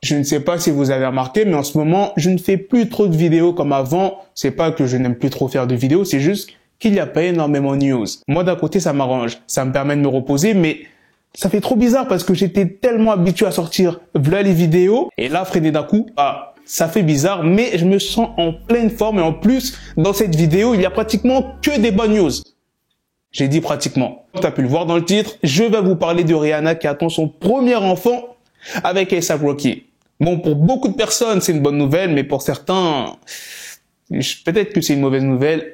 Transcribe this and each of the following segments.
Je ne sais pas si vous avez remarqué, mais en ce moment, je ne fais plus trop de vidéos comme avant. C'est pas que je n'aime plus trop faire de vidéos, c'est juste qu'il n'y a pas énormément de news. Moi, d'un côté, ça m'arrange. Ça me permet de me reposer, mais ça fait trop bizarre parce que j'étais tellement habitué à sortir voilà les vidéos. Et là, freiner d'un coup, ça fait bizarre, mais je me sens en pleine forme. Et en plus, dans cette vidéo, il y a pratiquement que des bonnes news. J'ai dit pratiquement. Tu as pu le voir dans le titre. Je vais vous parler de Rihanna qui attend son premier enfant avec A$AP Rocky. Bon, pour beaucoup de personnes, c'est une bonne nouvelle, mais pour certains, peut-être que c'est une mauvaise nouvelle.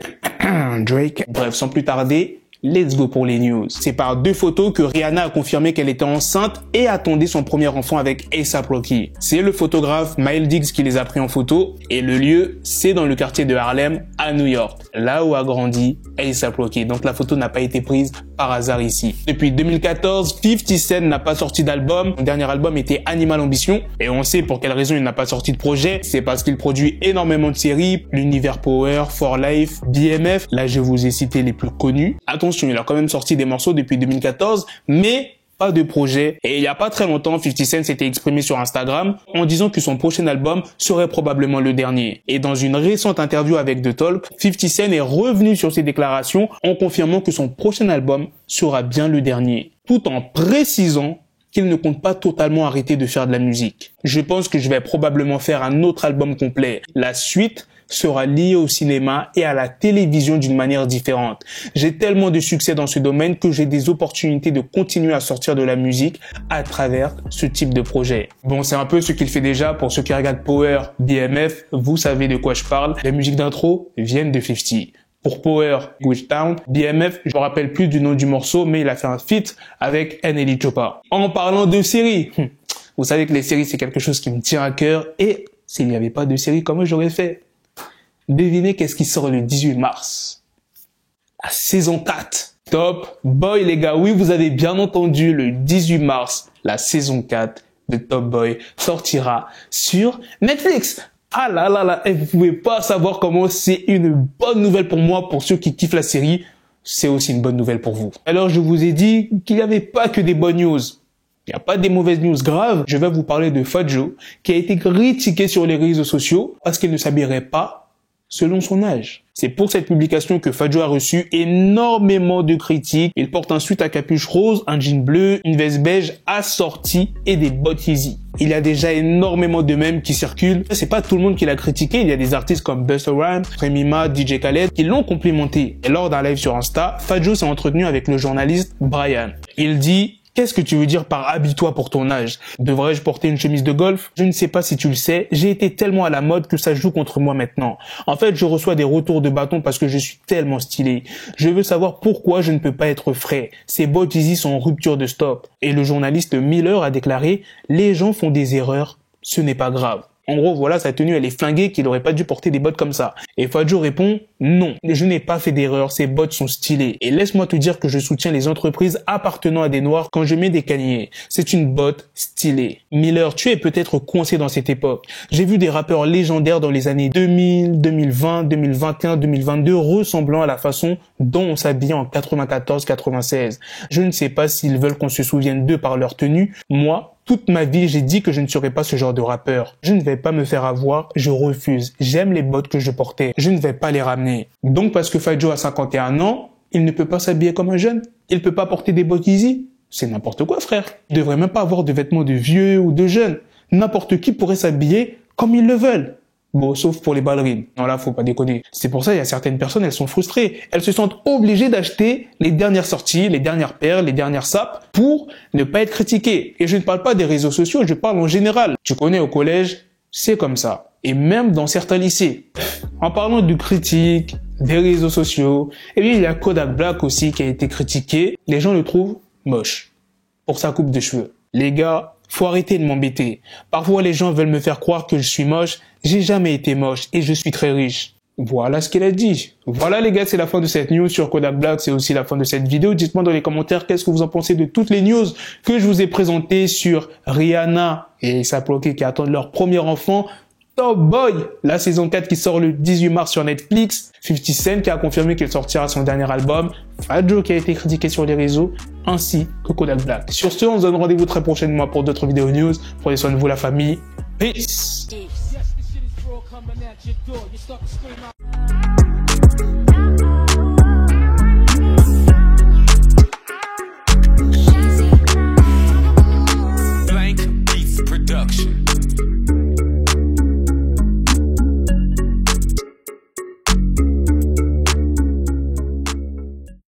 Drake. Bref, sans plus tarder, let's go pour les news. C'est par 2 photos que Rihanna a confirmé qu'elle était enceinte et attendait son premier enfant avec A$AP Rocky. C'est le photographe Miles Diggs qui les a pris en photo et le lieu, c'est dans le quartier de Harlem à New York, là où a grandi A$AP Rocky. Donc la photo n'a pas été prise par hasard ici. Depuis 2014, 50 Cent n'a pas sorti d'album. Son dernier album était Animal Ambition et on sait pour quelle raison il n'a pas sorti de projet. C'est parce qu'il produit énormément de séries, l'univers Power, For Life, BMF. Là, je vous ai cité les plus connus. Attention, il a quand même sorti des morceaux depuis 2014, mais pas de projet. Et il y a pas très longtemps, 50 Cent s'était exprimé sur Instagram en disant que son prochain album serait probablement le dernier. Et dans une récente interview avec The Talk, 50 Cent est revenu sur ses déclarations en confirmant que son prochain album sera bien le dernier, tout en précisant qu'il ne compte pas totalement arrêter de faire de la musique. Je pense que je vais probablement faire un autre album complet. La suite sera liée au cinéma et à la télévision d'une manière différente. J'ai tellement de succès dans ce domaine que j'ai des opportunités de continuer à sortir de la musique à travers ce type de projet. Bon, c'est un peu ce qu'il fait déjà. Pour ceux qui regardent Power, BMF, vous savez de quoi je parle. Les musiques d'intro viennent de 50. Pour Power, Witch Town, BMF, je me rappelle plus du nom du morceau, mais il a fait un feat avec NLE Choppa. En parlant de séries, vous savez que les séries c'est quelque chose qui me tient à cœur et s'il n'y avait pas de série, comment j'aurais fait? Devinez qu'est-ce qui sort le 18 mars? La saison 4. Top Boy les gars, oui vous avez bien entendu, le 18 mars, la saison 4 de Top Boy sortira sur Netflix. Ah là là là, et vous pouvez pas savoir comment c'est une bonne nouvelle pour moi, pour ceux qui kiffent la série, c'est aussi une bonne nouvelle pour vous. Alors je vous ai dit qu'il n'y avait pas que des bonnes news. Il n'y a pas des mauvaises news graves. Je vais vous parler de Fat Joe, qui a été critiqué sur les réseaux sociaux parce qu'il ne s'habillerait pas selon son âge. C'est pour cette publication que Fat Joe a reçu énormément de critiques. Il porte un sweat à capuche rose, un jean bleu, une veste beige assortie et des bottes Yeezy. Il y a déjà énormément de mèmes qui circulent. C'est pas tout le monde qui l'a critiqué. Il y a des artistes comme Busta Rhymes, Remy Ma, DJ Khaled qui l'ont complimenté. Et lors d'un live sur Insta, Fat Joe s'est entretenu avec le journaliste Brian. Il dit: qu'est-ce que tu veux dire par habille-toi pour ton âge? Devrais-je porter une chemise de golf? Je ne sais pas si tu le sais, j'ai été tellement à la mode que ça joue contre moi maintenant. En fait, je reçois des retours de bâton parce que je suis tellement stylé. Je veux savoir pourquoi je ne peux pas être frais. Ces bottes Yeezy sont en rupture de stock. Et le journaliste Miller a déclaré: les gens font des erreurs, ce n'est pas grave. En gros, voilà, sa tenue, elle est flinguée, qu'il n'aurait pas dû porter des bottes comme ça. Et Fat Joe répond: non, je n'ai pas fait d'erreur, ces bottes sont stylées. Et laisse-moi te dire que je soutiens les entreprises appartenant à des noirs quand je mets des Kanye. C'est une botte stylée. Miller, tu es peut-être coincé dans cette époque. J'ai vu des rappeurs légendaires dans les années 2000, 2020, 2021, 2022 ressemblant à la façon dont on s'habillait en 94, 96. Je ne sais pas s'ils veulent qu'on se souvienne d'eux par leur tenue. Moi, toute ma vie, j'ai dit que je ne serais pas ce genre de rappeur. Je ne vais pas me faire avoir, je refuse. J'aime les bottes que je portais. Je ne vais pas les ramener. Donc parce que Fat Joe a 51 ans, il ne peut pas s'habiller comme un jeune. Il peut pas porter des bottes Yeezy. C'est n'importe quoi, frère. Il devrait même pas avoir de vêtements de vieux ou de jeunes. N'importe qui pourrait s'habiller comme ils le veulent. Bon, sauf pour les ballerines. Non, là, faut pas déconner. C'est pour ça, il y a certaines personnes, elles sont frustrées. Elles se sentent obligées d'acheter les dernières sorties, les dernières paires, les dernières sapes pour ne pas être critiquées. Et je ne parle pas des réseaux sociaux, je parle en général. Tu connais, au collège, c'est comme ça. Et même dans certains lycées. En parlant de critiques, des réseaux sociaux, et bien, il y a Kodak Black aussi qui a été critiqué. Les gens le trouvent moche pour sa coupe de cheveux. Les gars, faut arrêter de m'embêter. Parfois, les gens veulent me faire croire que je suis moche. J'ai jamais été moche et je suis très riche. Voilà ce qu'elle a dit. Voilà les gars, c'est la fin de cette news sur Kodak Black. C'est aussi la fin de cette vidéo. Dites-moi dans les commentaires qu'est-ce que vous en pensez de toutes les news que je vous ai présentées sur Rihanna et A$AP Rocky qui attendent leur premier enfant. Top Boy, la saison 4 qui sort le 18 mars sur Netflix, 50 Cent qui a confirmé qu'il sortira son dernier album, Fat Joe qui a été critiqué sur les réseaux, ainsi que Kodak Black. Sur ce, on se donne rendez-vous très prochainement pour d'autres vidéos news. Prenez soin de vous la famille. Peace. Yes, the shit is raw coming at your door. You start to scream out.